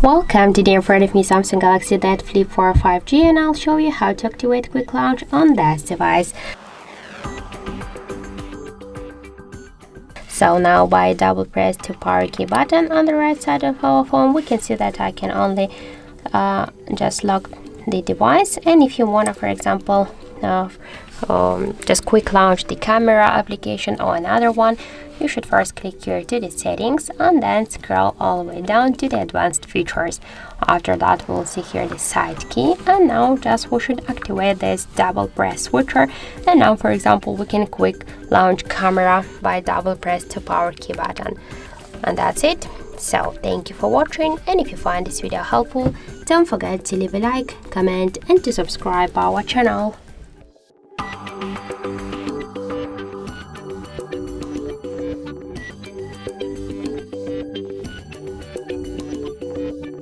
Welcome, today in front of me Samsung Galaxy Z Flip4 5G, and I'll show you how to activate quick launch on this device. So now by double press the power key button on the right side of our phone, we can see that I can only just lock the device. And if you want to, for example, just quick launch the camera application or another one, you should first click here to the settings and then scroll all the way down to the advanced features. After that, we'll see here the side key, and now just we should activate this double press switcher. And now, for example, we can quick launch camera by double press the power key button, and that's it. So thank you for watching, and if you find this video helpful, don't forget to leave a like, comment and to subscribe our channel.